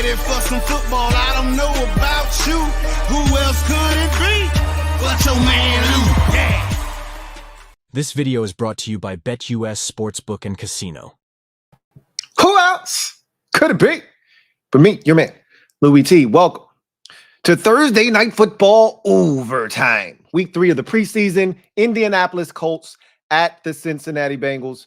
ready for some football. I don't know about you. Who else could it be but your man Lou? Yeah. This video is brought to you by BetUS Sportsbook and Casino. Who else could it be but me, your man, Louie T? Welcome to Thursday Night Football Overtime. Week 3 of the preseason. Indianapolis Colts at the Cincinnati Bengals.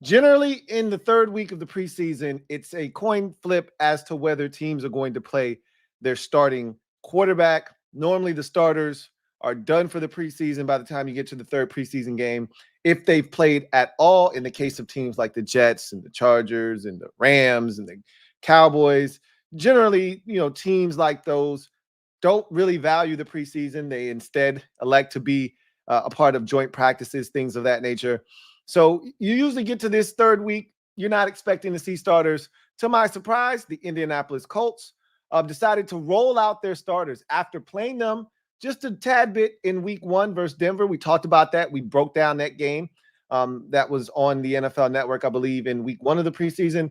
Generally, in the third week of the preseason, it's a coin flip as to whether teams are going to play their starting quarterback. Normally, the starters are done for the preseason by the time you get to the third preseason game, if they've played at all. In the case of teams like the Jets and the Chargers and the Rams and the Cowboys, generally, teams like those don't really value the preseason. They instead elect to be a part of joint practices, things of that nature. So you usually get to this third week, you're not expecting to see starters. To my surprise, the Indianapolis Colts decided to roll out their starters after playing them just a tad bit in week 1 versus Denver. We talked about that. We broke down that game. That was on the NFL Network, I believe, in week 1 of the preseason.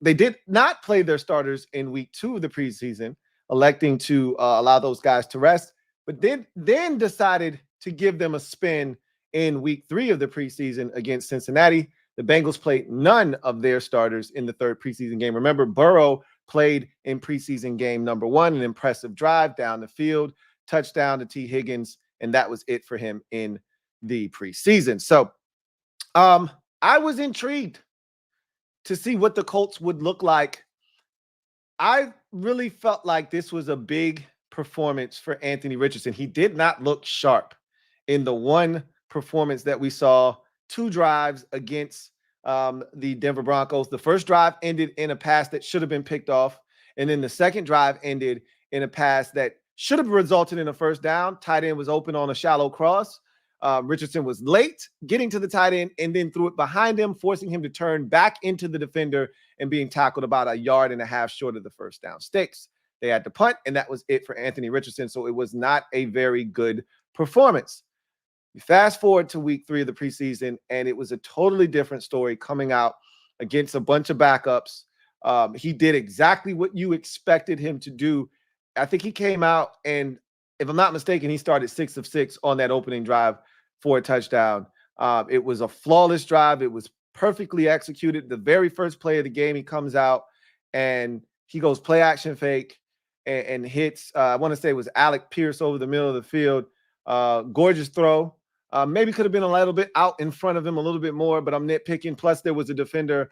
They did not play their starters in week 2 of the preseason, electing to allow those guys to rest, but then decided to give them a spin in week 3 of the preseason against Cincinnati. The Bengals played none of their starters in the third preseason game. Remember, Burrow played in preseason game number 1, an impressive drive down the field, touchdown to T. Higgins, and that was it for him in the preseason. So I was intrigued to see what the Colts would look like. I really felt like this was a big performance for Anthony Richardson. He did not look sharp in the one performance that we saw, 2 drives against the Denver Broncos. The first drive ended in a pass that should have been picked off, and then the second drive ended in a pass that should have resulted in a first down. Tight end was open on a shallow cross. Richardson was late getting to the tight end and then threw it behind him, forcing him to turn back into the defender and being tackled about 1.5 yards short of the first down sticks. They had to punt, and that was it for Anthony Richardson. So it was not a very good performance. You fast forward to week 3 of the preseason, and it was a totally different story coming out against a bunch of backups. He did exactly what you expected him to do. I think he came out, and if I'm not mistaken, he started 6 of 6 on that opening drive for a touchdown. It was a flawless drive. It was perfectly executed. The very first play of the game, he comes out, and he goes play action fake and hits, I want to say it was Alec Pierce over the middle of the field. Gorgeous throw. Maybe could have been a little bit out in front of him a little bit more, but I'm nitpicking. Plus, there was a defender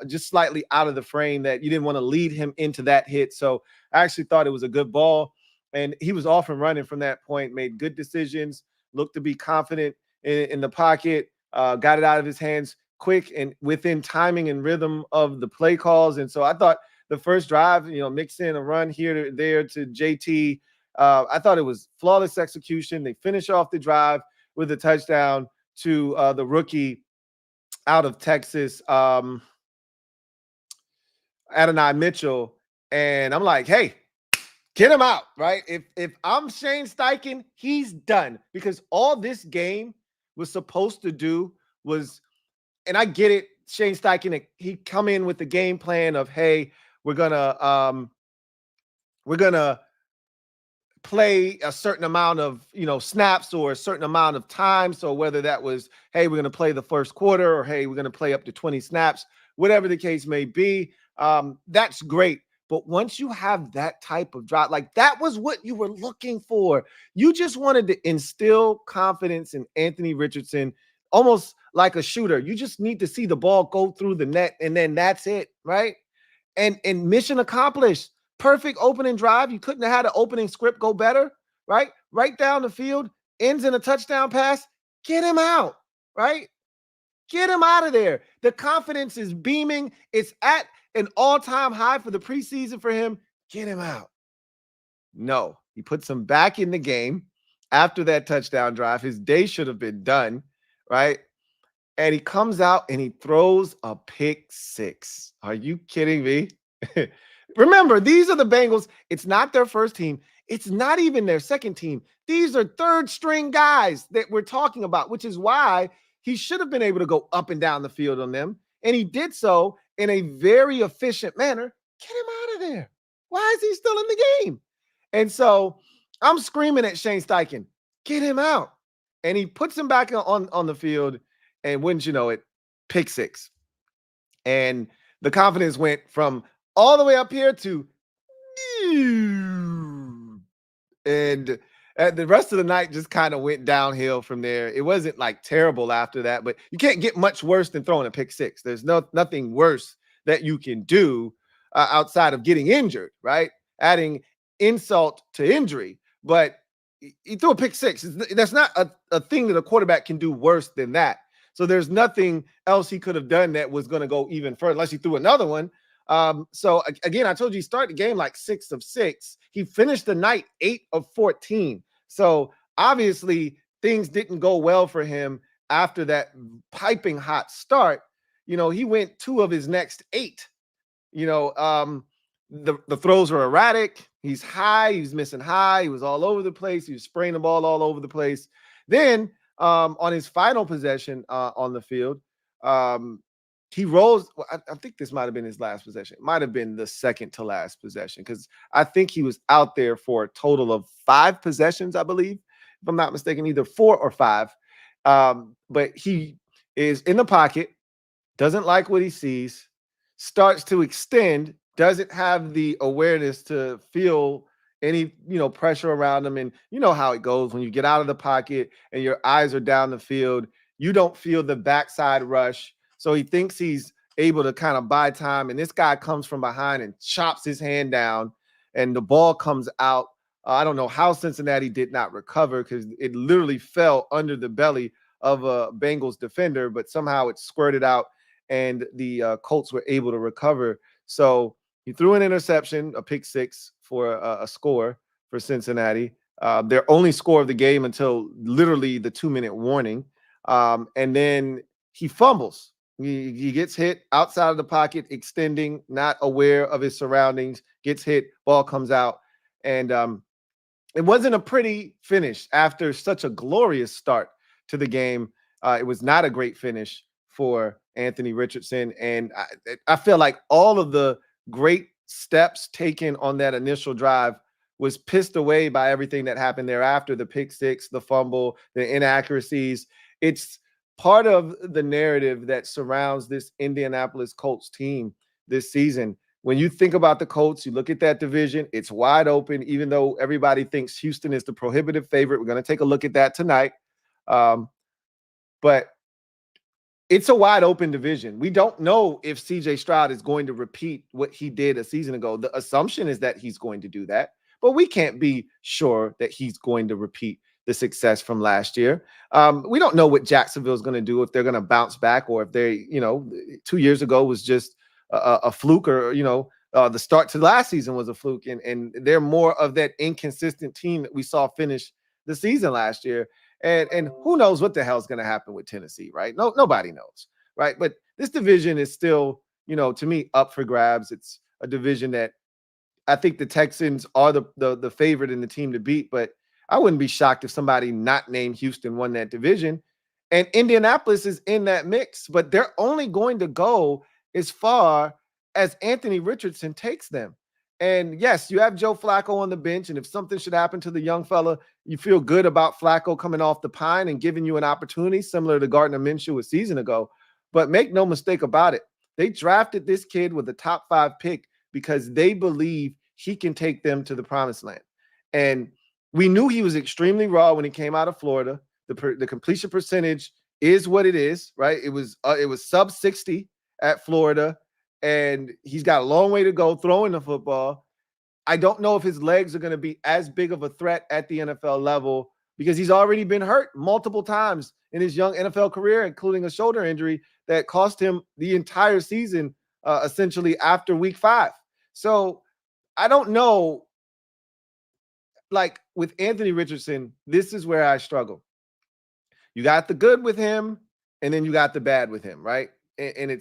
just slightly out of the frame that you didn't want to lead him into that hit. So I actually thought it was a good ball, and he was off and running from that point, made good decisions, looked to be confident in the pocket, got it out of his hands quick and within timing and rhythm of the play calls. And so I thought the first drive, mix in a run here to there to JT. I thought it was flawless execution. They finish off the drive with a touchdown to the rookie out of Texas, Adonai Mitchell. And I'm like, hey, get him out, right? If I'm Shane Steichen, he's done, because all this game was supposed to do was, and I get it, Shane Steichen, he come in with the game plan of, hey, we're gonna play a certain amount of snaps or a certain amount of time. So whether that was, hey, we're going to play the first quarter, or hey, we're going to play up to 20 snaps, whatever the case may be, that's great. But once you have that type of drive, like that was what you were looking for. You just wanted to instill confidence in Anthony Richardson, almost like a shooter. You just need to see the ball go through the net, and then that's it, right? And mission accomplished. Perfect opening drive. You couldn't have had an opening script go better, right? Right down the field, ends in a touchdown pass. Get him out, right? Get him out of there. The confidence is beaming. It's at an all-time high for the preseason for him. Get him out. No, he puts him back in the game after that touchdown drive. His day should have been done, right? And he comes out and he throws a pick 6. Are you kidding me? Remember, these are the Bengals. It's not their first team. It's not even their second team. These are third-string guys that we're talking about, which is why he should have been able to go up and down the field on them. And he did so in a very efficient manner. Get him out of there. Why is he still in the game? And so I'm screaming at Shane Steichen, get him out. And he puts him back on the field, and wouldn't you know it, pick six. And the confidence went from all the way up here to, and the rest of the night just kind of went downhill from there. It wasn't like terrible after that, but you can't get much worse than throwing a pick six. There's nothing worse that you can do outside of getting injured, right? Adding insult to injury. But he threw a pick six. That's not a thing that a quarterback can do worse than that. So there's nothing else he could have done that was going to go even further unless he threw another one. So again, I told you he started the game like 6 of 6. He finished the night 8 of 14. So obviously things didn't go well for him after that piping hot start. You know, he went 2 of his next 8. You know, the throws were erratic. He's high. He was missing high. He was all over the place. He was spraying the ball all over the place. Then on his final possession on the field, he rolls. I think this might have been his last possession. It might have been the second to last possession because I think he was out there for a total of 5 possessions, I believe, if I'm not mistaken, either 4 or 5. But he is in the pocket, doesn't like what he sees, starts to extend, doesn't have the awareness to feel any, pressure around him. And you know how it goes when you get out of the pocket and your eyes are down the field, you don't feel the backside rush. So he thinks he's able to kind of buy time. And this guy comes from behind and chops his hand down and the ball comes out. I don't know how Cincinnati did not recover because it literally fell under the belly of a Bengals defender, but somehow it squirted out and the Colts were able to recover. So he threw an interception, a pick six for a score for Cincinnati. Their only score of the game until literally the 2-minute warning. And then he fumbles. He gets hit outside of the pocket, extending, not aware of his surroundings, gets hit, ball comes out. And it wasn't a pretty finish after such a glorious start to the game. It was not a great finish for Anthony Richardson. And I feel like all of the great steps taken on that initial drive was pissed away by everything that happened thereafter, the pick six, the fumble, the inaccuracies. It's part of the narrative that surrounds this Indianapolis Colts team this season. When you think about the Colts, you look at that division, it's wide open, even though everybody thinks Houston is the prohibitive favorite. We're going to take a look at that tonight. But it's a wide open division. We don't know if CJ Stroud is going to repeat what he did a season ago. The assumption is that he's going to do that, but we can't be sure that he's going to repeat the success from last year. We don't know what Jacksonville is going to do, if they're going to bounce back or if they, 2 years ago was just a fluke, or, the start to last season was a fluke. And they're more of that inconsistent team that we saw finish the season last year. And who knows what the hell is going to happen with Tennessee, right? Nobody knows, right? But this division is still, to me, up for grabs. It's a division that I think the Texans are the favorite in the team to beat, but I wouldn't be shocked if somebody not named Houston won that division. And Indianapolis is in that mix, but they're only going to go as far as Anthony Richardson takes them. And yes, you have Joe Flacco on the bench, and if something should happen to the young fella, you feel good about Flacco coming off the pine and giving you an opportunity similar to Gardner Minshew a season ago. But make no mistake about it, they drafted this kid with a top 5 pick because they believe he can take them to the promised land. And we knew he was extremely raw when he came out of Florida. The completion percentage is what it is, right? It was sub 60 at Florida, and he's got a long way to go throwing the football. I don't know if his legs are going to be as big of a threat at the NFL level because he's already been hurt multiple times in his young NFL career, including a shoulder injury that cost him the entire season, essentially after week 5. So I don't know. Like with Anthony Richardson, this is where I struggle. You got the good with him, and then you got the bad with him, right? And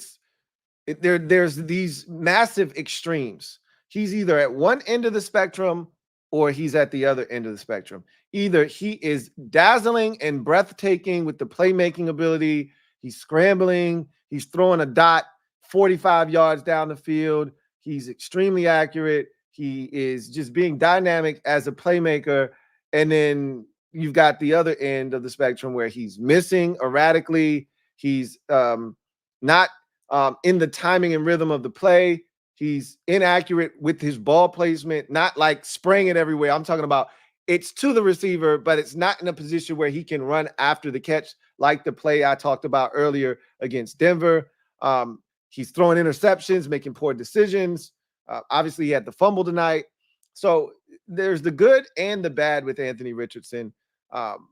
there's these massive extremes. He's either at one end of the spectrum or he's at the other end of the spectrum. Either he is dazzling and breathtaking with the playmaking ability, he's scrambling, he's throwing a dot 45 yards down the field, He's extremely accurate. He is just being dynamic as a playmaker. And then you've got the other end of the spectrum where he's missing erratically. He's not in the timing and rhythm of the play. He's inaccurate with his ball placement, not like spraying it everywhere. I'm talking about it's to the receiver, but it's not in a position where he can run after the catch, like the play I talked about earlier against Denver. He's throwing interceptions, making poor decisions. Obviously, he had the fumble tonight. So there's the good and the bad with Anthony Richardson. I'm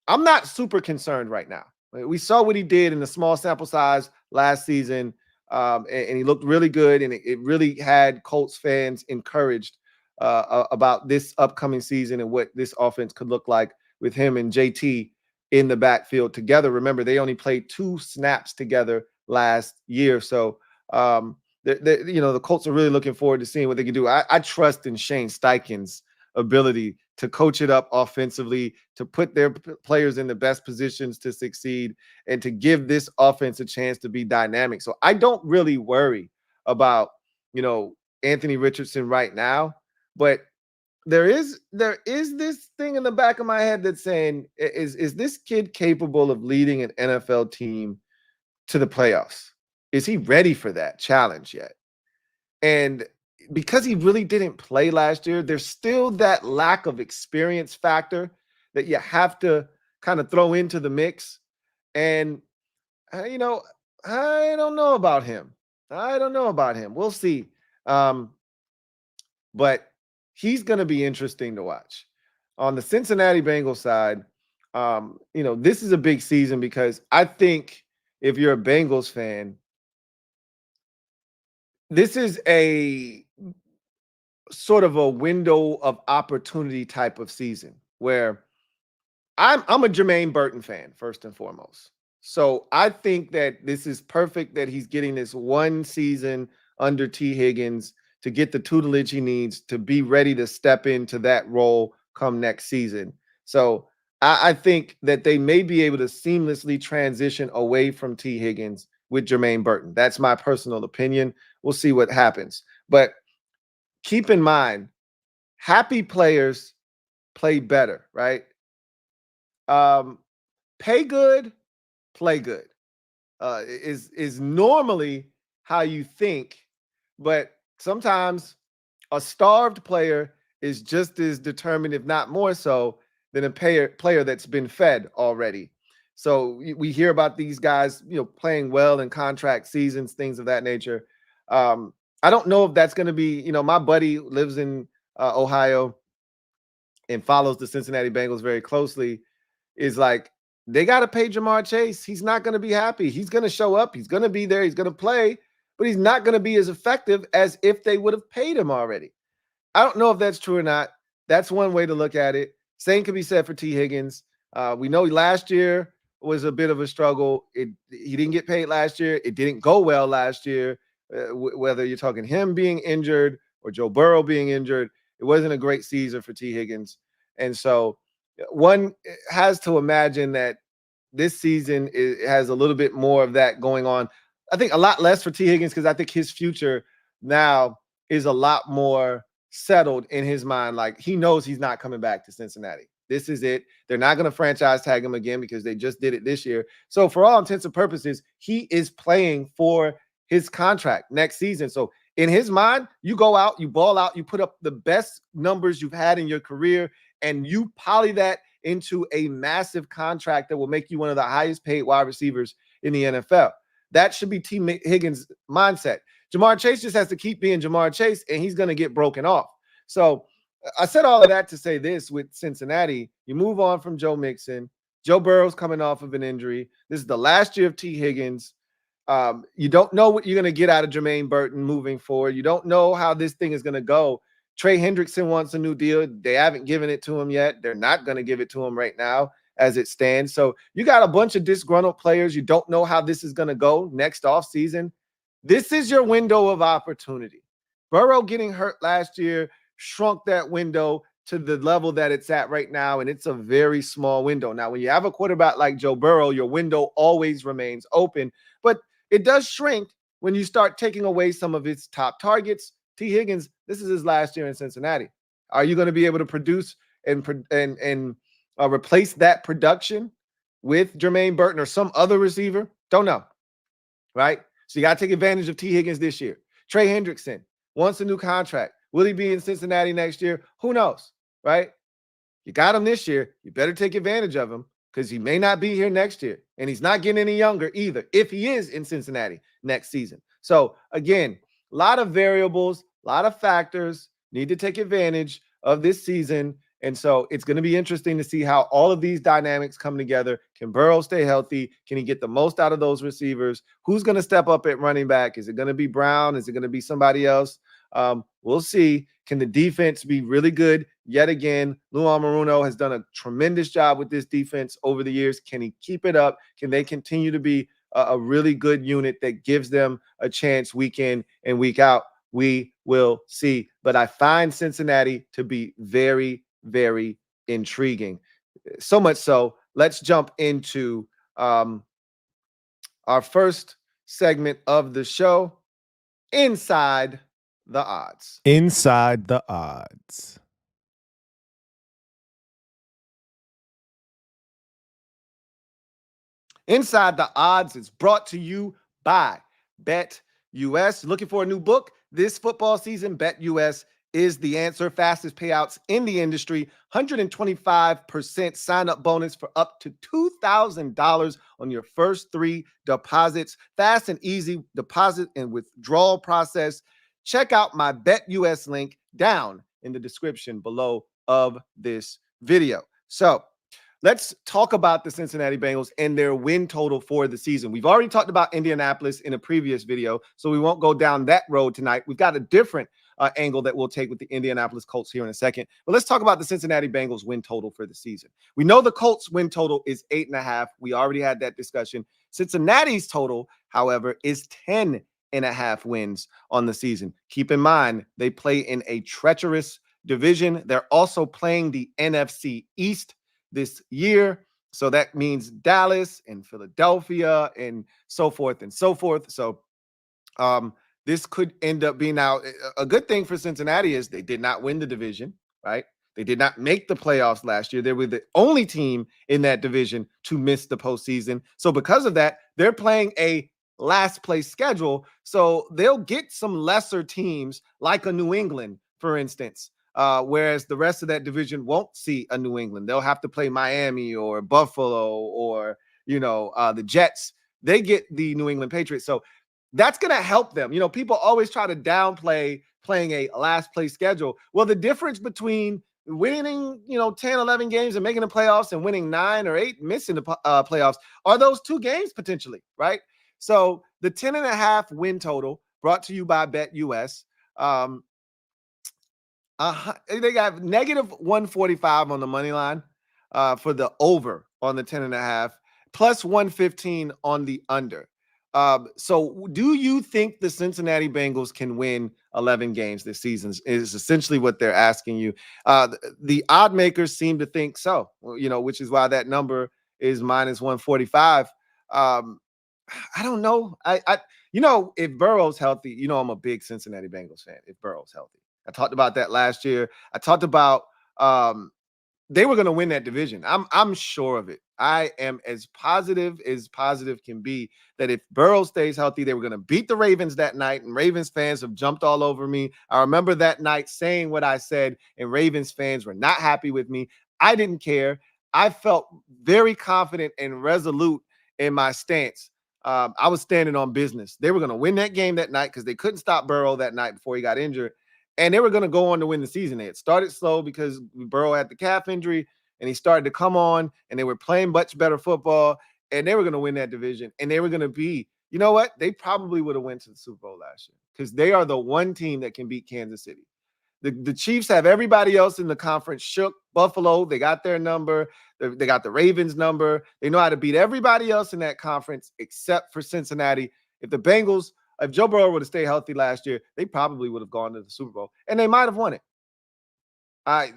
not super concerned right now. We saw what he did in the small sample size last season, and he looked really good, and it really had Colts fans encouraged about this upcoming season and what this offense could look like with him and JT in the backfield together. Remember, they only played 2 snaps together last year. So, the Colts are really looking forward to seeing what they can do. I trust in Shane Steichen's ability to coach it up offensively, to put their players in the best positions to succeed, and to give this offense a chance to be dynamic. So I don't really worry about, Anthony Richardson right now, but there is this thing in the back of my head that's saying, is this kid capable of leading an NFL team to the playoffs? Is he ready for that challenge yet? And because he really didn't play last year, there's still that lack of experience factor that you have to kind of throw into the mix. And, I don't know about him. We'll see. But he's going to be interesting to watch. On the Cincinnati Bengals side, this is a big season because I think if you're a Bengals fan, this is a sort of a window of opportunity type of season where I'm a Jermaine Burton fan, first and foremost. So I think that this is perfect that he's getting this one season under T. Higgins to get the tutelage he needs to be ready to step into that role come next season. So I think that they may be able to seamlessly transition away from T. Higgins with Jermaine Burton. That's my personal opinion. We'll see what happens. But keep in mind, happy players play better, right? Pay good, play good is normally how you think, but sometimes a starved player is just as determined, if not more so, than a player that's been fed already. So we hear about these guys, playing well in contract seasons, things of that nature. I don't know if that's going to be, my buddy lives in Ohio and follows the Cincinnati Bengals very closely, is like, they got to pay Jamar Chase. He's not going to be happy. He's going to show up. He's going to be there. He's going to play, but he's not going to be as effective as if they would have paid him already. I don't know if that's true or not. That's one way to look at it. Same can be said for T. Higgins. We know last year was a bit of a struggle. He didn't get paid last year. It didn't go well last year. Whether you're talking him being injured or Joe Burrow being injured, it wasn't a great season for T. Higgins. And so one has to imagine that this season has a little bit more of that going on. I think a lot less for T. Higgins because I think his future now is a lot more settled in his mind. Like, he knows he's not coming back to Cincinnati. This is it. They're not going to franchise tag him again because they just did it this year. So for all intents and purposes, he is playing for his contract next season. So in his mind, you go out, you ball out, you put up the best numbers you've had in your career, and you poly that into a massive contract that will make you one of the highest paid wide receivers in the NFL. That should be T. Higgins' mindset. Jamar Chase just has to keep being Jamar Chase, and he's going to get broken off. So I said all of that to say this: with Cincinnati, you move on from Joe Mixon. Joe Burrow's coming off of an injury. This is the last year of T. Higgins. You don't know what you're going to get out of Jermaine Burton moving forward. You don't know how this thing is going to go. Trey Hendrickson wants a new deal. They haven't given it to him yet. They're not going to give it to him right now as it stands. So you got a bunch of disgruntled players. You don't know how this is going to go next offseason. This is your window of opportunity. Burrow getting hurt last year shrunk that window to the level that it's at right now, and it's a very small window. Now, when you have a quarterback like Joe Burrow, your window always remains open, but it does shrink when you start taking away some of his top targets. T. Higgins, this is his last year in Cincinnati. Are you going to be able to produce and replace that production with Jermaine Burton or some other receiver? Don't know, right? So you got to take advantage of T. Higgins this year. Trey Hendrickson wants a new contract. Will he be in Cincinnati next year? Who knows, right? You got him this year. You better take advantage of him because he may not be here next year. And he's not getting any younger either if he is in Cincinnati next season. So, again, a lot of variables, a lot of factors. Need to take advantage of this season. And so it's going to be interesting to see how all of these dynamics come together. Can Burrow stay healthy? Can he get the most out of those receivers? Who's going to step up at running back? Is it going to be Brown? Is it going to be somebody else? We'll see. Can the defense be really good yet again? Lou Almirono has done a tremendous job with this defense over the years. Can he keep it up? Can they continue to be a really good unit that gives them a chance week in and week out? We will see. But I find Cincinnati to be very, very intriguing. So much so, let's jump into our first segment of the show, Inside the Odds. Inside the Odds. Inside the Odds is brought to you by BetUS. Looking for a new book? This football season, BetUS is the answer. Fastest payouts in the industry, 125% sign-up bonus for up to $2,000 on your first 3 deposits. Fast and easy deposit and withdrawal process. Check out my BetUS link down in the description below of this video. So let's talk about the Cincinnati Bengals and their win total for the season. We've already talked about Indianapolis in a previous video, so we won't go down that road tonight. We've got a different angle that we'll take with the Indianapolis Colts here in a second. But let's talk about the Cincinnati Bengals win total for the season. We know the Colts win total is 8.5. We already had that discussion. Cincinnati's total, however, is 10.5 wins on the season. Keep in mind, they play in a treacherous division. They're also playing the NFC East this year. So that means Dallas and Philadelphia and so forth and so forth. So this could end up being now a good thing for Cincinnati is they did not win the division, right? They did not make the playoffs last year. They were the only team in that division to miss the postseason. So because of that, they're playing a last place schedule. So they'll get some lesser teams like a New England, for instance. Whereas the rest of that division won't see a New England. They'll have to play Miami or Buffalo or, the Jets. They get the New England Patriots. So that's going to help them. People always try to downplay playing a last place schedule. Well, the difference between winning, 10, 11 games and making the playoffs and winning 9 or 8, missing the playoffs are those 2 games potentially, right? So the 10.5 win total brought to you by BetUS. They got negative 145 on the money line for the over on the 10.5, plus 115 on the under. So do you think the Cincinnati Bengals can win 11 games this season is essentially what they're asking you. The odd makers seem to think so, which is why that number is minus 145. I don't know. If Burrow's healthy, I'm a big Cincinnati Bengals fan. If Burrow's healthy, I talked about that last year. I talked about they were going to win that division. I'm sure of it. I am as positive can be that if Burrow stays healthy, they were going to beat the Ravens that night, and Ravens fans have jumped all over me. I remember that night saying what I said, and Ravens fans were not happy with me. I didn't care. I felt very confident and resolute in my stance. I was standing on business. They were going to win that game that night because they couldn't stop Burrow that night before he got injured. And they were going to go on to win the season. They had started slow because Burrow had the calf injury, and he started to come on, and they were playing much better football, and they were going to win that division. And they were going to be, you know what? They probably would have went to the Super Bowl last year because they are the one team that can beat Kansas City. The Chiefs have everybody else in the conference shook. Buffalo, they got their number. They got the Ravens number. They know how to beat everybody else in that conference except for Cincinnati. If Joe Burrow would have stayed healthy last year, they probably would have gone to the Super Bowl, and they might have won it.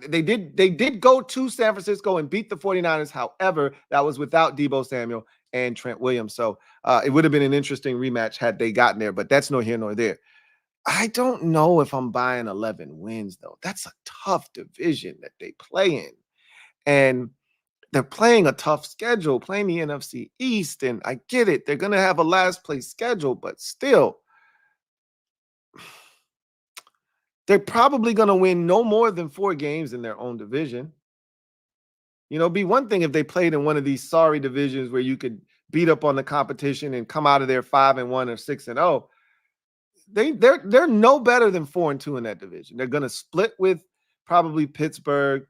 They did go to San Francisco and beat the 49ers. However, that was without Deebo Samuel and Trent Williams. So it would have been an interesting rematch had they gotten there, but that's nor here nor there. I don't know if I'm buying 11 wins, though. That's a tough division that they play in. And they're playing a tough schedule, playing the NFC East. And I get it. They're going to have a last place schedule, but still, they're probably going to win no more than 4 games in their own division. You know, it'd be one thing if they played in one of these sorry divisions where you could beat up on the competition and come out of there 5-1 or 6-0. They're no better than 4-2 in that division. They're going to split with probably Pittsburgh,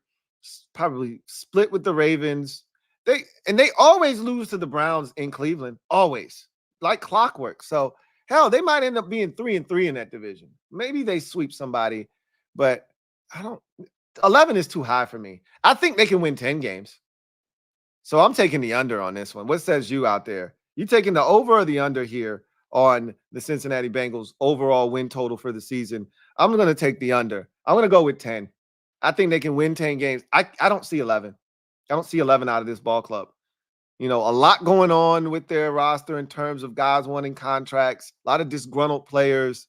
probably split with the Ravens. They always lose to the Browns in Cleveland, always, like clockwork. So hell, they might end up being 3-3 in that division. Maybe they sweep somebody, but 11 is too high for me. I think they can win 10 games. So I'm taking the under on this one. What says you out there? You taking the over or the under here on the Cincinnati Bengals overall win total for the season? I'm going to take the under. I'm going to go with 10. I think they can win 10 games. I don't see 11. I don't see 11 out of this ball club. You know, a lot going on with their roster in terms of guys wanting contracts, a lot of disgruntled players.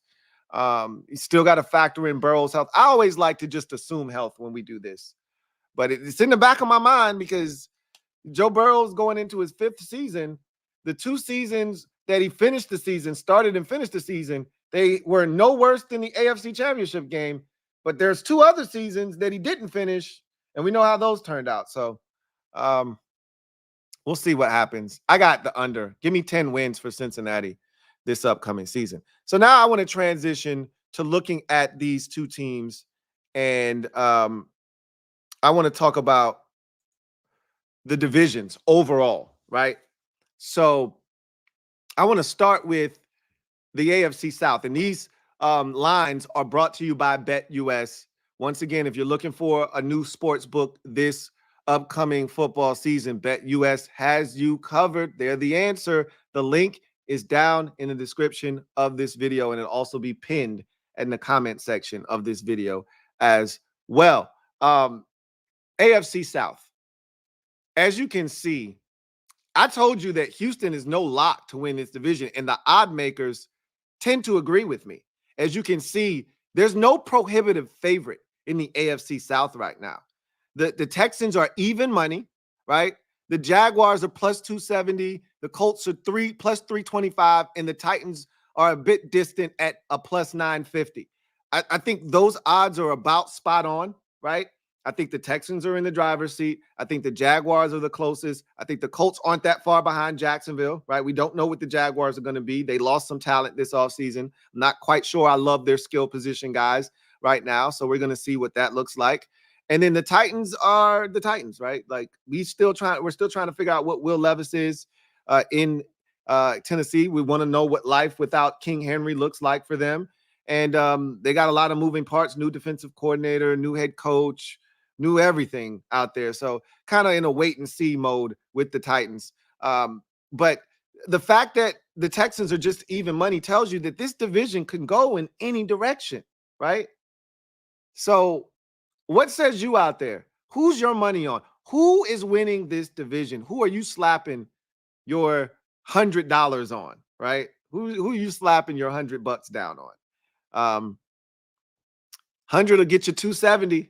You still got to factor in Burrow's health. I always like to just assume health when we do this. But it's in the back of my mind because Joe Burrow's going into his 5th season. The 2 seasons that he finished the season, started and finished the season, they were no worse than the AFC Championship game. But there's 2 other seasons that he didn't finish, and we know how those turned out. So we'll see what happens. I got the under. Give me 10 wins for Cincinnati this upcoming season. So now I want to transition to looking at these 2 teams, and I want to talk about the divisions overall, right? So I want to start with the AFC South, and these lines are brought to you by BetUS. Once again, if you're looking for a new sports book this upcoming football season, BetUS has you covered. They're the answer. The link is down in the description of this video, and it'll also be pinned in the comment section of this video as well. AFC South. As you can see, I told you that Houston is no lock to win this division, and the odd makers tend to agree with me. As you can see, there's no prohibitive favorite in the AFC South right now. The Texans are even money, right? The Jaguars are plus 270. The Colts are plus 325, and the Titans are a bit distant at a plus 950. I think those odds are about spot on, right? I think the Texans are in the driver's seat. I think the Jaguars are the closest. I think the Colts aren't that far behind Jacksonville, right? We don't know what the Jaguars are going to be. They lost some talent this offseason. I'm not quite sure I love their skill position guys right now. So we're going to see what that looks like. And then the Titans are the Titans, right? Like we're still trying to figure out what Will Levis is in Tennessee. We want to know what life without King Henry looks like for them. And they got a lot of moving parts, new defensive coordinator, new head coach, new everything out there. So kind of in a wait and see mode with the Titans. But the fact that the Texans are just even money tells you that this division can go in any direction, right? So what says you out there? Who's your money on? Who is winning this division? Who are you slapping your $100 on, right? Who are you slapping your $100 down on? 100 will get you 270.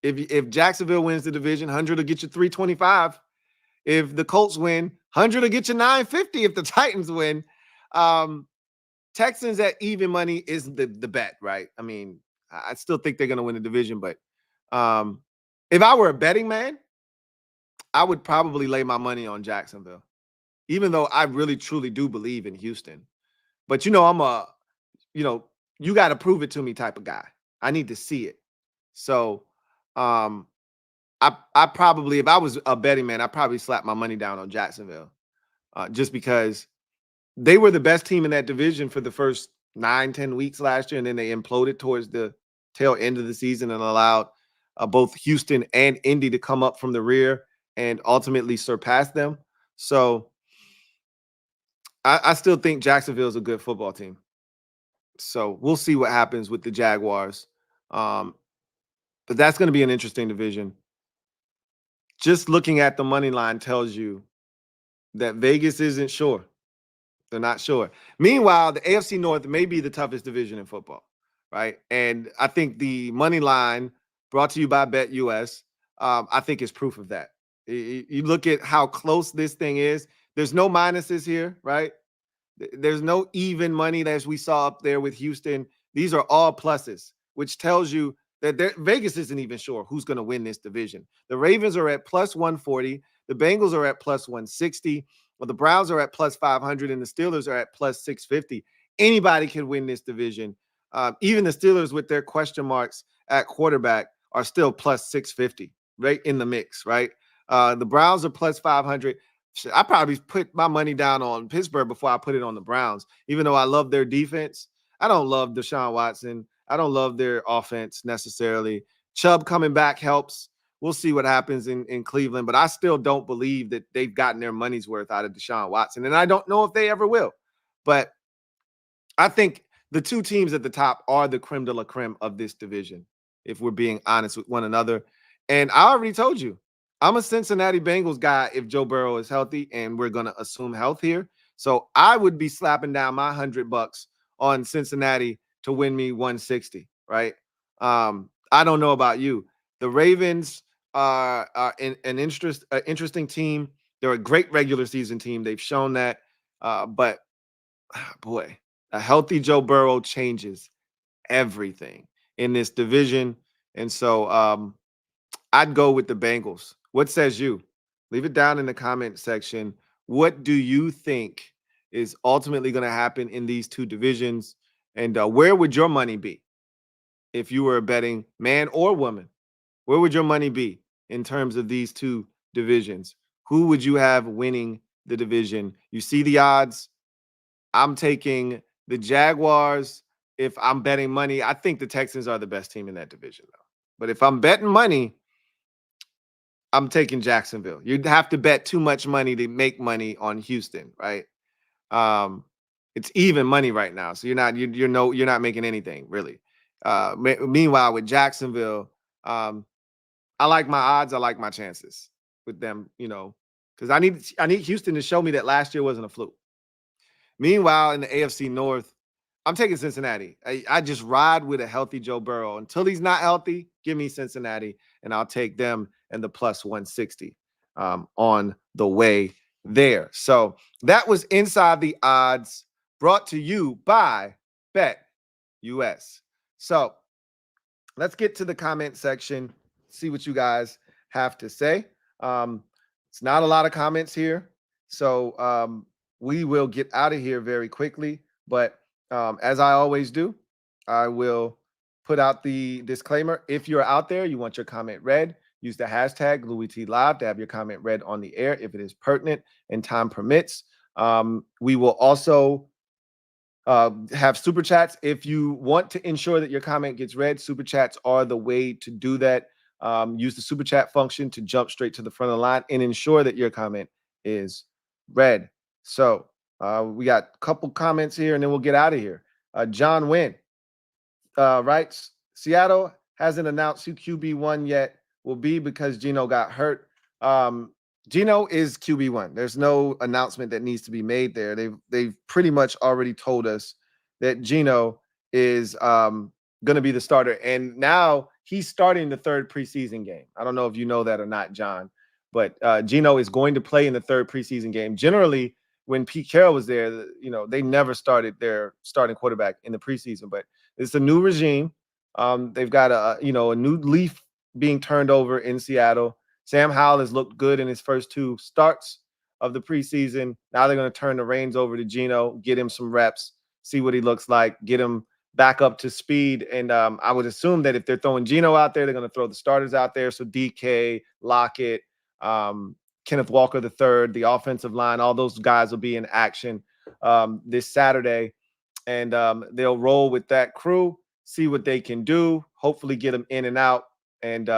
If Jacksonville wins the division, 100 will get you 325. If the Colts win, 100 will get you 950 if the Titans win. Texans at even money is the bet, right? I mean, I still think they're going to win the division, but if I were a betting man, I would probably lay my money on Jacksonville, even though I really, truly do believe in Houston. But, I'm you got to prove it to me type of guy. I need to see it. So I probably, if I was a betting man, I'd probably slap my money down on Jacksonville just because they were the best team in that division for the first 9-10 weeks last year. And then they imploded towards the tail end of the season and allowed both Houston and Indy to come up from the rear and ultimately surpass them. So I still think Jacksonville is a good football team. So we'll see what happens with the Jaguars. But that's going to be an interesting division. Just looking at the money line tells you that Vegas isn't sure. They're not sure. Meanwhile, the AFC North may be the toughest division in football, right? And I think the money line brought to you by BetUS, I think is proof of that. You look at how close this thing is. There's no minuses here, right? There's no even money as we saw up there with Houston. These are all pluses, which tells you that Vegas isn't even sure who's going to win this division. The Ravens are at plus 140. The Bengals are at plus 160. Well, the Browns are at plus 500 and the Steelers are at plus 650. Anybody can win this division. Even the Steelers with their question marks at quarterback are still plus 650, right in the mix, right? The Browns are plus 500. I probably put my money down on Pittsburgh before I put it on the Browns, even though I love their defense. I don't love Deshaun Watson. I don't love their offense necessarily. Chubb coming back helps. We'll see what happens in Cleveland, but I still don't believe that they've gotten their money's worth out of Deshaun Watson, and I don't know if they ever will. But I think the two teams at the top are the creme de la creme of this division, if we're being honest with one another. And I already told you, I'm a Cincinnati Bengals guy if Joe Burrow is healthy, and we're going to assume health here. So I would be slapping down my $100 on Cincinnati to win me 160, right? I don't know about you. The Ravens are an interesting team. They're a great regular season team. They've shown that. But boy, a healthy Joe Burrow changes everything in this division. And so I'd go with the Bengals. What says you? Leave it down in the comment section. What do you think is ultimately going to happen in these two divisions? And where would your money be if you were betting man or woman? Where would your money be in terms of these two divisions? Who would you have winning the division? You see the odds. I'm taking the Jaguars. If I'm betting money, I think the Texans are the best team in that division, though. But if I'm betting money, I'm taking Jacksonville. You'd have to bet too much money to make money on Houston, right? It's even money right now, so you're not making anything really. Meanwhile, with Jacksonville, I like my odds. I like my chances with them, because I need Houston to show me that last year wasn't a fluke. Meanwhile, in the AFC North, I'm taking Cincinnati. I just ride with a healthy Joe Burrow. Until he's not healthy, give me Cincinnati, and I'll take them and the plus 160 on the way there. So that was Inside the Odds, brought to you by BetUS. So let's get to the comment section, see what you guys have to say. It's not a lot of comments here, so we will get out of here very quickly. But as I always do, I will put out the disclaimer. If you're out there, you want your comment read, use the hashtag LouieTLive to have your comment read on the air if it is pertinent and time permits. We will also have super chats. If you want to ensure that your comment gets read, super chats are the way to do that. Use the super chat function to jump straight to the front of the line and ensure that your comment is read. So we got a couple comments here and then we'll get out of here. John Wynn writes, Seattle hasn't announced who QB1 yet will be because Geno got hurt. Geno is QB1. There's no announcement that needs to be made there. They've pretty much already told us that Geno is going to be the starter. And now he's starting the third preseason game. I don't know if you know that or not, John, but Geno is going to play in the third preseason game. Generally, when Pete Carroll was there, they never started their starting quarterback in the preseason, but it's a new regime. They've got a new leaf being turned over in Seattle. Sam Howell has looked good in his first two starts of the preseason. Now they're going to turn the reins over to Geno, get him some reps, see what he looks like, get him back up to speed. And I would assume that if they're throwing Geno out there, they're going to throw the starters out there. So DK, Lockett, Kenneth Walker III, the offensive line, all those guys will be in action this Saturday. And they'll roll with that crew, see what they can do, hopefully get them in and out, and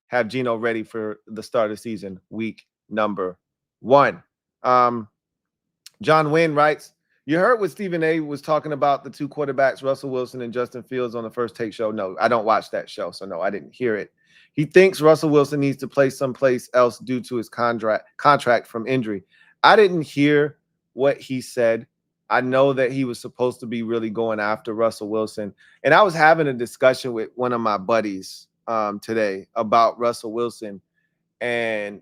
have Geno ready for the start of the season, week number 1. John Wynn writes, You heard what Stephen A was talking about the two quarterbacks, Russell Wilson and Justin Fields, on the First Take show. No, I don't watch that show, so no, I didn't hear it. He thinks Russell Wilson needs to play someplace else due to his contract from injury. I didn't hear what he said. I know that he was supposed to be really going after Russell Wilson. And I was having a discussion with one of my buddies today about Russell Wilson. And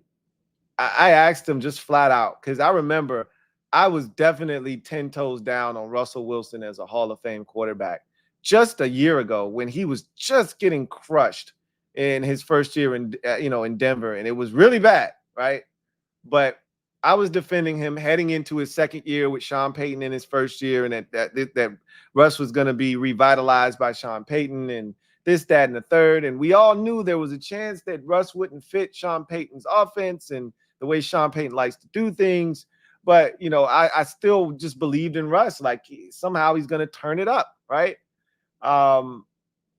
I asked him just flat out, because I remember I was definitely 10 toes down on Russell Wilson as a Hall of Fame quarterback just a year ago when he was just getting crushed in his first year in Denver, and it was really bad, right? But I was defending him heading into his second year with Sean Payton in his first year, and that Russ was going to be revitalized by Sean Payton and this, that, and the third. And we all knew there was a chance that Russ wouldn't fit Sean Payton's offense and the way Sean Payton likes to do things. But, I still just believed in Russ. Like, somehow he's going to turn it up, right?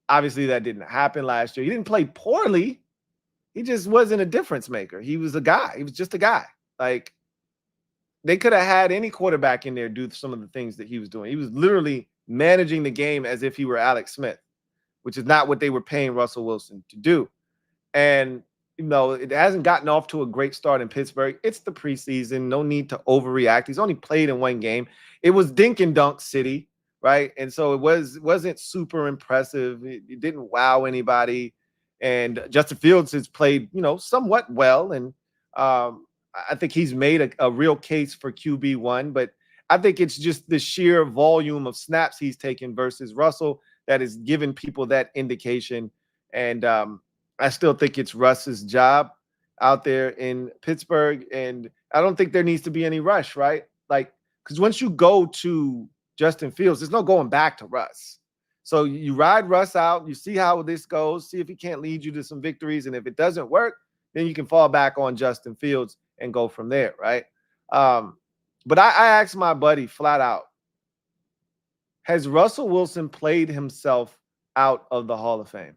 Obviously, that didn't happen last year. He didn't play poorly. He just wasn't a difference maker. He was a guy. He was just a guy. Like, they could have had any quarterback in there do some of the things that he was doing. He was literally managing the game as if he were Alex Smith, which is not what they were paying Russell Wilson to do. And it hasn't gotten off to a great start in Pittsburgh. It's the preseason. No need to overreact. He's only played in one game. It was dink and dunk city, right? And so it wasn't super impressive. It didn't wow anybody. And Justin Fields has played, somewhat well. And I think he's made a real case for QB1. But I think it's just the sheer volume of snaps he's taken versus Russell that has given people that indication. And I still think it's Russ's job out there in Pittsburgh. And I don't think there needs to be any rush, right? Like, because once you go to Justin Fields, there's no going back to Russ. So you ride Russ out, you see how this goes, see if he can't lead you to some victories. And if it doesn't work, then you can fall back on Justin Fields and go from there, right? But I asked my buddy flat out, has Russell Wilson played himself out of the Hall of Fame?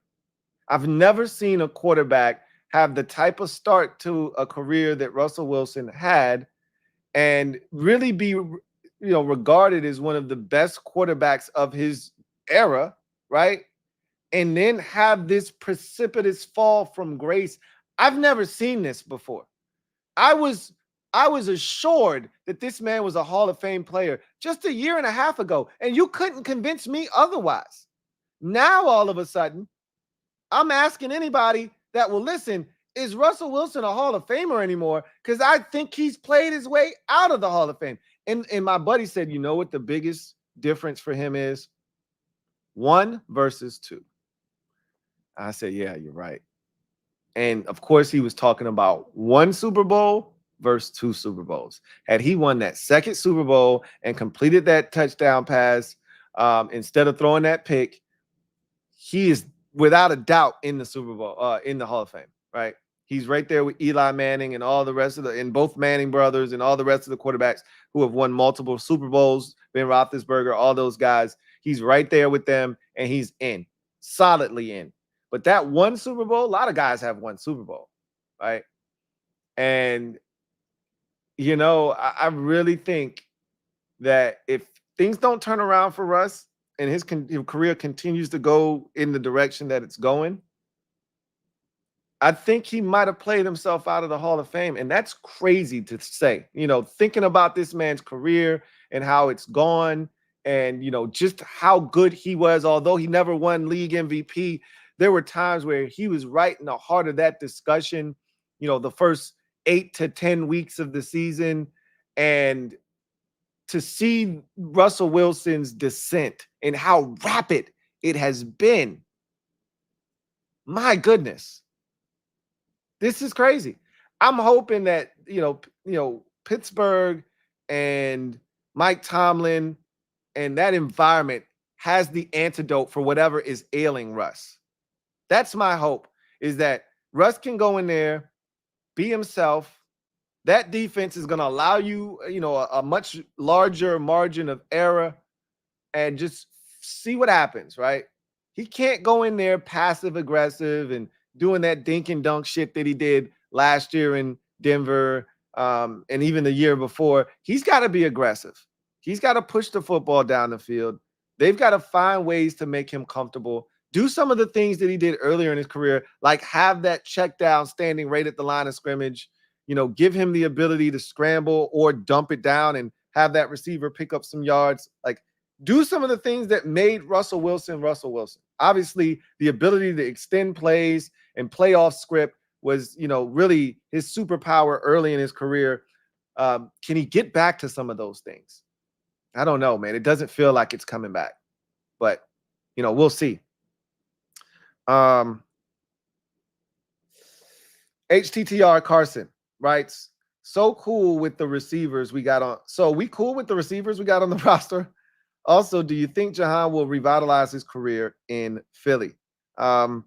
I've never seen a quarterback have the type of start to a career that Russell Wilson had and really be, regarded as one of the best quarterbacks of his era, right? And then have this precipitous fall from grace. I've never seen this before. I was assured that this man was a Hall of Fame player just a year and a half ago, and you couldn't convince me otherwise. Now, all of a sudden, I'm asking anybody that will listen, is Russell Wilson a Hall of Famer anymore? Because I think he's played his way out of the Hall of Fame. And my buddy said, you know what the biggest difference for him is? 1 versus 2. I said, yeah, you're right. And of course, he was talking about 1 Super Bowl versus 2 Super Bowls. Had he won that second Super Bowl and completed that touchdown pass instead of throwing that pick, he is without a doubt in the Super Bowl, in the Hall of Fame, right? He's right there with Eli Manning and all the rest of and both Manning brothers and all the rest of the quarterbacks who have won multiple Super Bowls, Ben Roethlisberger, all those guys. He's right there with them, and he's in, solidly in. But that 1 Super Bowl, a lot of guys have 1 Super Bowl, right? And, I really think that if things don't turn around for Russ and his career continues to go in the direction that it's going, I think he might have played himself out of the Hall of Fame. And that's crazy to say, thinking about this man's career and how it's gone and, just how good he was. Although he never won league MVP, there were times where he was right in the heart of that discussion, the first 8 to 10 weeks of the season. And to see Russell Wilson's descent and how rapid it has been, my goodness, this is crazy. I'm hoping that, Pittsburgh and Mike Tomlin and that environment has the antidote for whatever is ailing Russ. That's my hope, is that Russ can go in there, be himself. That defense is going to allow you, a much larger margin of error and just see what happens, right? He can't go in there passive aggressive and doing that dink and dunk shit that he did last year in Denver and even the year before. He's got to be aggressive. He's got to push the football down the field. They've got to find ways to make him comfortable. Do some of the things that he did earlier in his career, like have that check down standing right at the line of scrimmage. Give him the ability to scramble or dump it down and have that receiver pick up some yards. Like, do some of the things that made Russell Wilson Russell Wilson. Obviously, the ability to extend plays and play off script was, really his superpower early in his career. Can he get back to some of those things? I don't know, man. It doesn't feel like it's coming back, but we'll see. HTTR Carson writes, so cool with the receivers we got on. So we cool with the receivers we got on the roster. Also, do you think Jahan will revitalize his career in Philly? I'm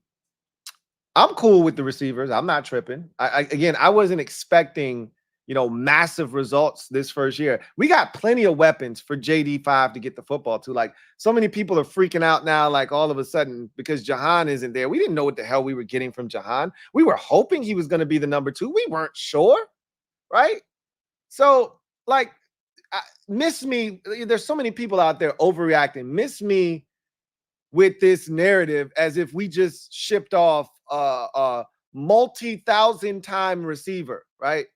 cool with the receivers. I'm not tripping. I wasn't expecting, massive results this first year. We got plenty of weapons for JD5 to get the football to. Like, so many people are freaking out now, like all of a sudden, because Jahan isn't there. We didn't know what the hell we were getting from Jahan. We were hoping he was going to be the number 2. We weren't sure, right? So, like, miss me. There's so many people out there overreacting. Miss me with this narrative as if we just shipped off a multi-thousand-time receiver, right?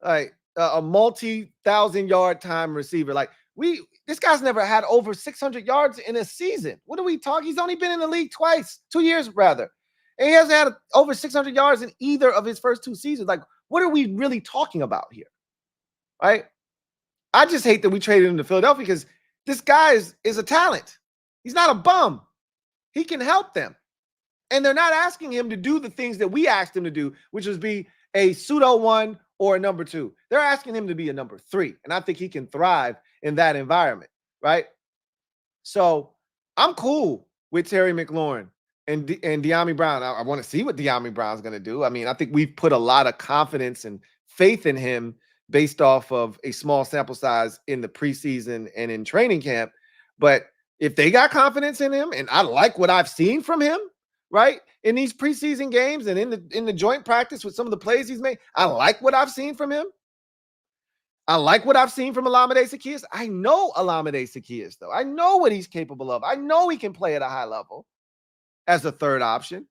Like a multi-thousand-yard time receiver. Like, this guy's never had over 600 yards in a season. What are we talking? He's only been in the league twice, 2 years rather. And he hasn't had over 600 yards in either of his first 2 seasons. Like, what are we really talking about here? Right? I just hate that we traded him to Philadelphia because this guy is a talent. He's not a bum. He can help them. And they're not asking him to do the things that we asked him to do, which was be a pseudo 1 or a number 2. They're asking him to be a number 3. And I think he can thrive in that environment, right? So I'm cool with Terry McLaurin and De'Ami Brown. I want to see what De'Ami Brown's going to do. I mean, I think we've put a lot of confidence and faith in him based off of a small sample size in the preseason and in training camp. But if they got confidence in him, and I like what I've seen from him, right, in these preseason games and in the joint practice with some of the plays he's made, I like what I've seen from him. I like what I've seen from Olamide Zaccheaus. I know Olamide Zaccheaus, though. I know what he's capable of. I know he can play at a high level as a third option.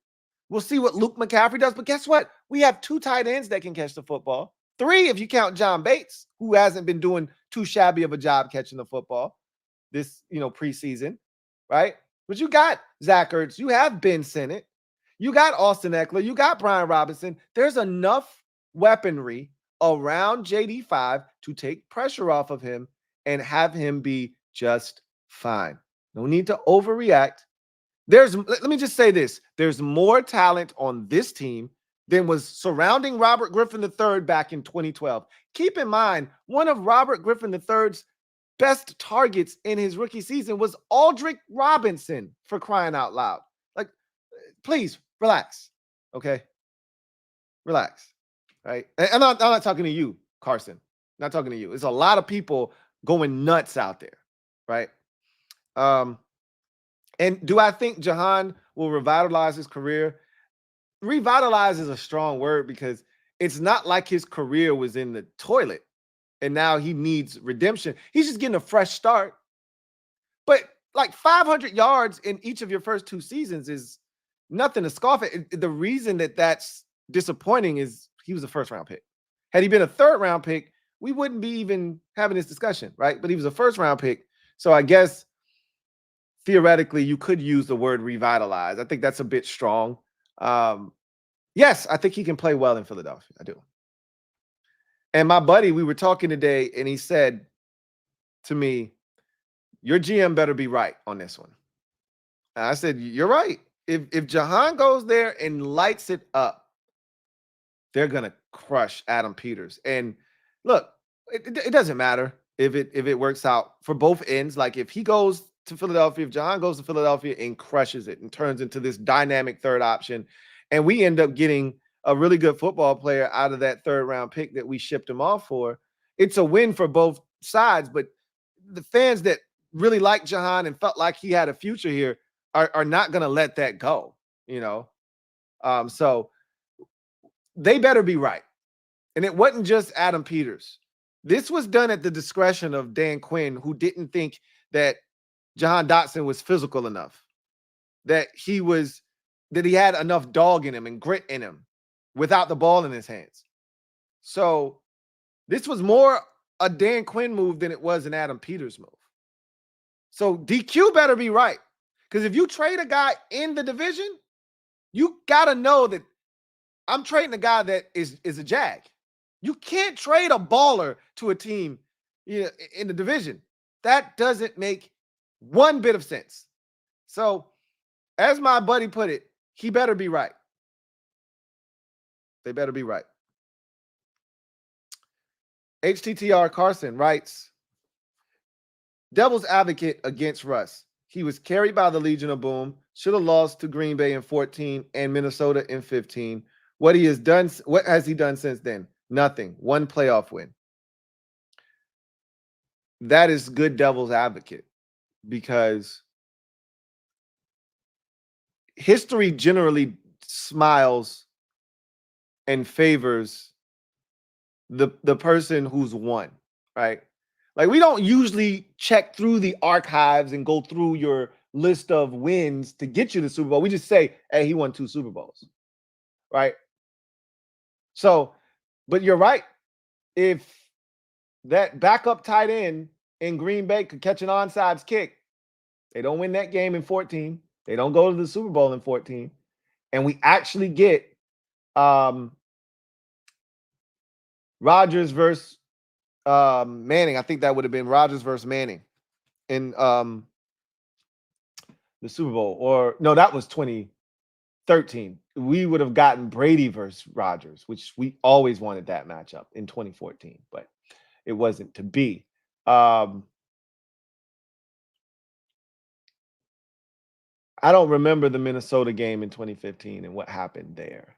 We'll see what Luke McCaffrey does. But guess what? We have 2 tight ends that can catch the football. 3 if you count John Bates, who hasn't been doing too shabby of a job catching the football this, preseason, right? But you got Zach Ertz. You have Ben Sinnott. You got Austin Eckler. You got Brian Robinson. There's enough weaponry around JD5 to take pressure off of him and have him be just fine. No need to overreact. Let me just say this. There's more talent on this team than was surrounding Robert Griffin III back in 2012. Keep in mind, one of Robert Griffin III's best targets in his rookie season was Aldrick Robinson, for crying out loud. Like, please relax. Okay. Relax. Right. And I'm not talking to you, Carson. Not talking to you. There's a lot of people going nuts out there. Right. And do I think Jahan will revitalize his career? Revitalize is a strong word because it's not like his career was in the toilet and now he needs redemption. He's just getting a fresh start. But like 500 yards in each of your first 2 seasons is nothing to scoff at. The reason that that's disappointing is he was a first-round pick. Had he been a third-round pick, we wouldn't be even having this discussion, right? But he was a first-round pick. So I guess theoretically you could use the word revitalize. I think that's a bit strong. Yes, I think he can play well in Philadelphia. I do. And my buddy, we were talking today, and he said to me, your GM better be right on this one. And I said, you're right. If Jahan goes there and lights it up, they're going to crush Adam Peters. And look, it doesn't matter if it works out for both ends. Like if he goes to Philadelphia, if Jahan goes to Philadelphia and crushes it and turns into this dynamic third option, and we end up getting a really good football player out of that third-round pick that we shipped him off for, it's a win for both sides. But the fans that really liked Jahan and felt like he had a future here are not going to let that go, So they better be right. And it wasn't just Adam Peters. This was done at the discretion of Dan Quinn, who didn't think that Jahan Dotson was physical enough, that he had enough dog in him and grit in him without the ball in his hands. So this was more a Dan Quinn move than it was an Adam Peters move. So DQ better be right. Because if you trade a guy in the division, you got to know that I'm trading a guy that is a jag. You can't trade a baller to a team in the division. That doesn't make one bit of sense. So, as my buddy put it, he better be right. They better be right. HTTR Carson writes, Devil's advocate against Russ. He was carried by the Legion of Boom, should have lost to Green Bay in 14 and Minnesota in 15. What has he done since then? Nothing. One playoff win. That is good devil's advocate because history generally smiles and favors the person who's won, right? Like, we don't usually check through the archives and go through your list of wins to get you the Super Bowl. We just say, hey, he won 2 Super Bowls, right? So, but you're right. If that backup tight end in Green Bay could catch an onside kick, they don't win that game in 14. They don't go to the Super Bowl in 14. And we actually get Rodgers versus Manning. I think that would have been Rodgers versus Manning in the Super Bowl. Or no, that was 2013. We would have gotten Brady versus Rodgers, which we always wanted that matchup in 2014, but it wasn't to be. I don't remember the Minnesota game in 2015 and what happened there.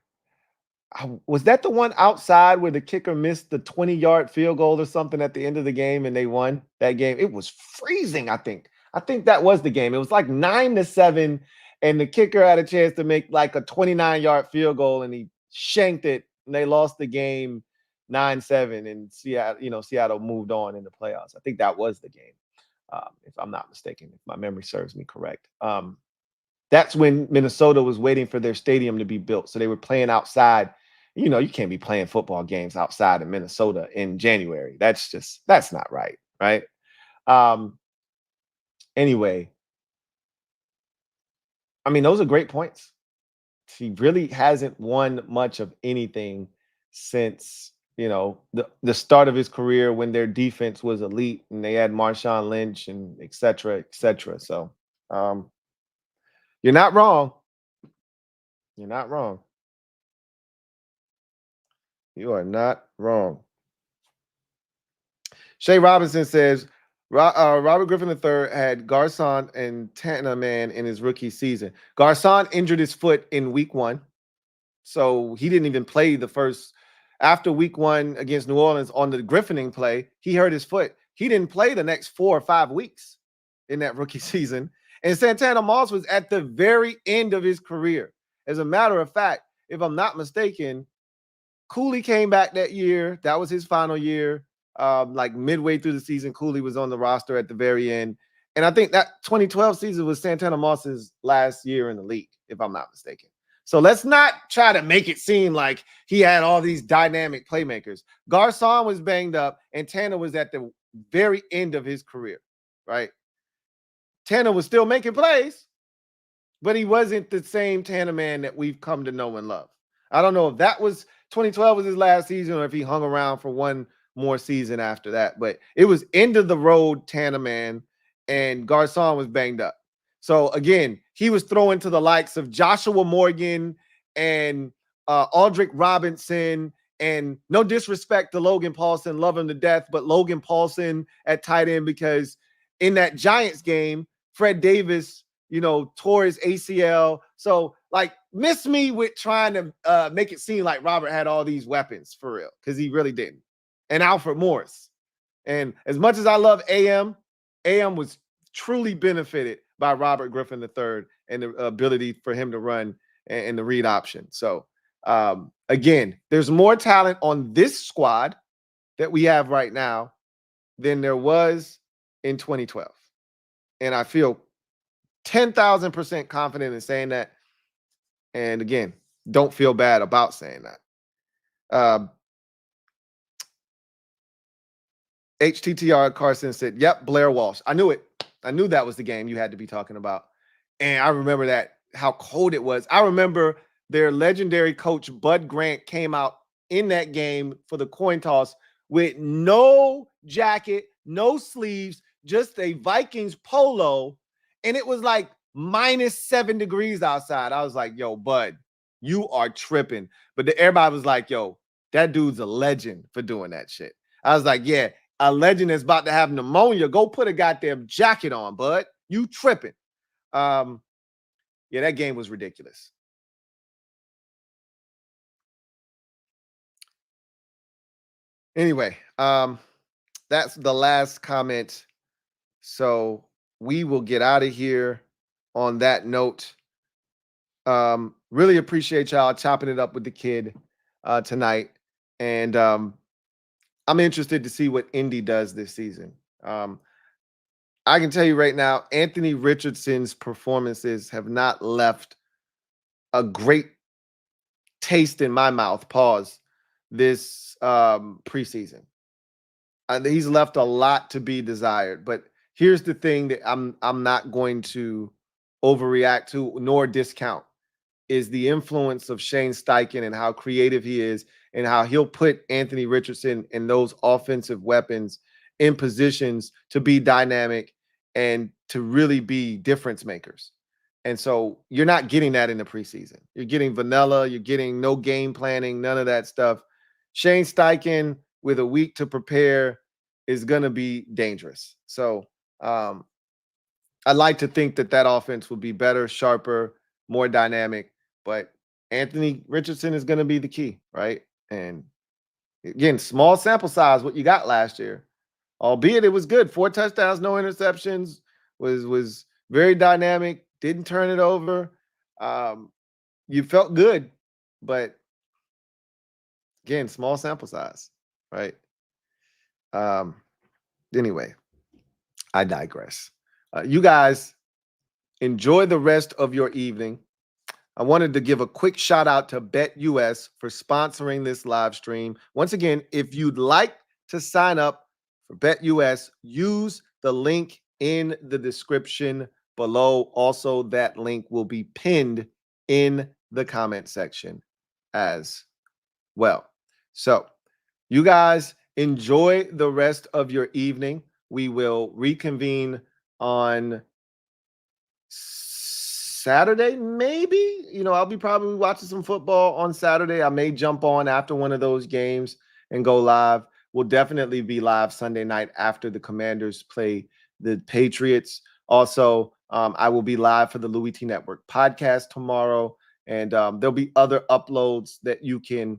Was that the one outside where the kicker missed the 20-yard field goal or something at the end of the game and they won that game? It was freezing, I think. I think that was the game. It was like 9-7, and the kicker had a chance to make like a 29-yard field goal, and he shanked it, and they lost the game 9-7, and Seattle moved on in the playoffs. I think that was the game, if I'm not mistaken, if my memory serves me correct. That's when Minnesota was waiting for their stadium to be built, so they were playing outside. You can't be playing football games outside in Minnesota in January. That's not right, right? Anyway, I mean, those are great points. He really hasn't won much of anything since, the start of his career when their defense was elite and they had Marshawn Lynch and et cetera, et cetera. So you're not wrong. You're not wrong. You are not wrong. Shay Robinson says, Robert Griffin III had Garcon and Tanneman in his rookie season. Garcon injured his foot in week 1. So he didn't even play after week 1 against New Orleans on the Griffining play. He hurt his foot. He didn't play the next 4 or 5 weeks in that rookie season. And Santana Moss was at the very end of his career. As a matter of fact, if I'm not mistaken, Cooley came back that year. That was his final year. Like midway through the season, Cooley was on the roster at the very end. And I think that 2012 season was Santana Moss's last year in the league, if I'm not mistaken. So let's not try to make it seem like he had all these dynamic playmakers. Garcon was banged up, and Tanner was at the very end of his career, right? Tanner was still making plays, but he wasn't the same Tanner man that we've come to know and love. I don't know if that was 2012 was his last season or if he hung around for one more season after that, but it was end of the road Tanner man, and Garcon was banged up. So again, he was throwing to the likes of Joshua Morgan and Aldrick Robinson, and no disrespect to Logan Paulson, love him to death, but Logan Paulson at tight end, because in that Giants game, Fred Davis, tore his ACL. So miss me with trying to make it seem like Robert had all these weapons for real, because he really didn't. And Alfred Morris. And as much as I love AM was truly benefited by Robert Griffin III and the ability for him to run and the read option. So again, there's more talent on this squad that we have right now than there was in 2012. And I feel 10,000% confident in saying that. And again, don't feel bad about saying that. HTTR Carson said, yep, Blair Walsh. I knew it. I knew that was the game you had to be talking about. And I remember that, how cold it was. I remember their legendary coach, Bud Grant, came out in that game for the coin toss with no jacket, no sleeves, just a Vikings polo. And it was like -7 degrees outside. I was like, yo, Bud, you are tripping. But everybody was like, yo, that dude's a legend for doing that shit. I was like, yeah, a legend that's about to have pneumonia. Go put a goddamn jacket on, Bud. You tripping. Yeah, that game was ridiculous. Anyway, that's the last comment. So we will get out of here on that note. Really appreciate y'all chopping it up with the kid tonight. And I'm interested to see what Indy does this season. I can tell you right now, Anthony Richardson's performances have not left a great taste in my mouth, pause, this preseason. He's left a lot to be desired. But here's the thing that I'm not going to overreact to nor discount is the influence of Shane Steichen and how creative he is and how he'll put Anthony Richardson and those offensive weapons in positions to be dynamic and to really be difference makers. And so you're not getting that in the preseason. You're getting vanilla. You're getting no game planning, none of that stuff. Shane Steichen with a week to prepare is going to be dangerous. So I'd like to think that offense will be better, sharper, more dynamic. But Anthony Richardson is going to be the key, right? And again, small sample size, what you got last year, albeit it was good. 4 touchdowns, no interceptions, was very dynamic, didn't turn it over. You felt good, but again, small sample size, right? Anyway, I digress. You guys enjoy the rest of your evening. I wanted to give a quick shout out to BetUS for sponsoring this live stream. Once again, if you'd like to sign up for BetUS, use the link in the description below. Also, that link will be pinned in the comment section as well. So you guys enjoy the rest of your evening. We will reconvene on Saturday, maybe. I'll be probably watching some football on Saturday. I may jump on after one of those games and go live. We'll definitely be live Sunday night after the Commanders play the Patriots. Also, I will be live for the Louie T Network podcast tomorrow. And there'll be other uploads that you can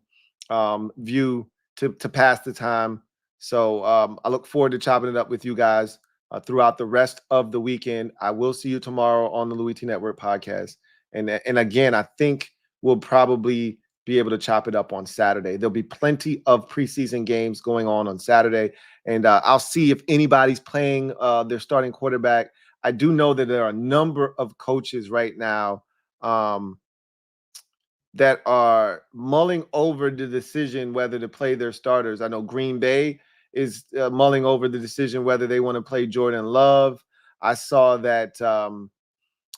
view to pass the time. So I look forward to chopping it up with you guys throughout the rest of the weekend. I will see you tomorrow on the Louie T Network podcast. And again, I think we'll probably be able to chop it up on Saturday. There'll be plenty of preseason games going on Saturday. And I'll see if anybody's playing their starting quarterback. I do know that there are a number of coaches right now that are mulling over the decision whether to play their starters. I know Green Bay is mulling over the decision whether they want to play Jordan Love. I saw that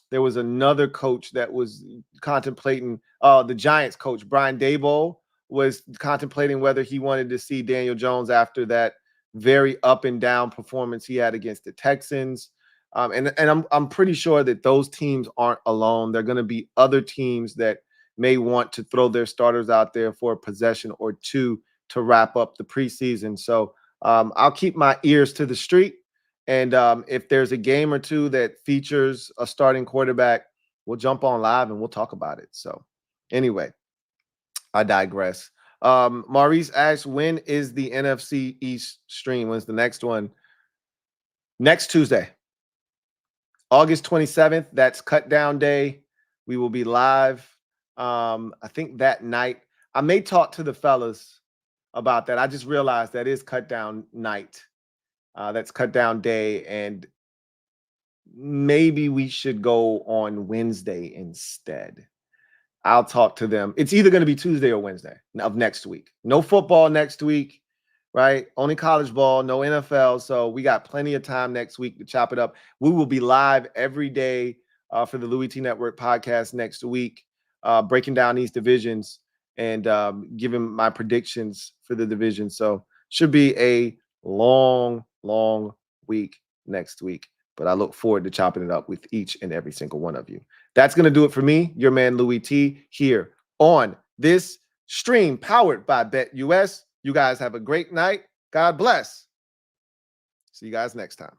there was another coach that was contemplating, the Giants coach, Brian Daboll, was contemplating whether he wanted to see Daniel Jones after that very up and down performance he had against the Texans. And I'm pretty sure that those teams aren't alone. There are going to be other teams that may want to throw their starters out there for a possession or two to wrap up the preseason. So I'll keep my ears to the street. And if there's a game or two that features a starting quarterback, we'll jump on live and we'll talk about it. So anyway, I digress. Maurice asks, when is the NFC East stream? When's the next one? Next Tuesday, August 27th. That's cut down day. We will be live. I think that night. I may talk to the fellas about that. I just realized that is cut down night. That's cut down day, and maybe we should go on Wednesday instead. I'll talk to them. It's either going to be Tuesday or Wednesday of next week. No football next week, right? Only college ball, no NFL. So we got plenty of time next week to chop it up. We will be live every day for the Louie T Network podcast next week, breaking down these divisions and giving my predictions for the division. So should be a long week next week. But I look forward to chopping it up with each and every single one of you. That's going to do it for me, your man Louie T, here on this stream powered by BetUS. You guys have a great night. God bless. See you guys next time.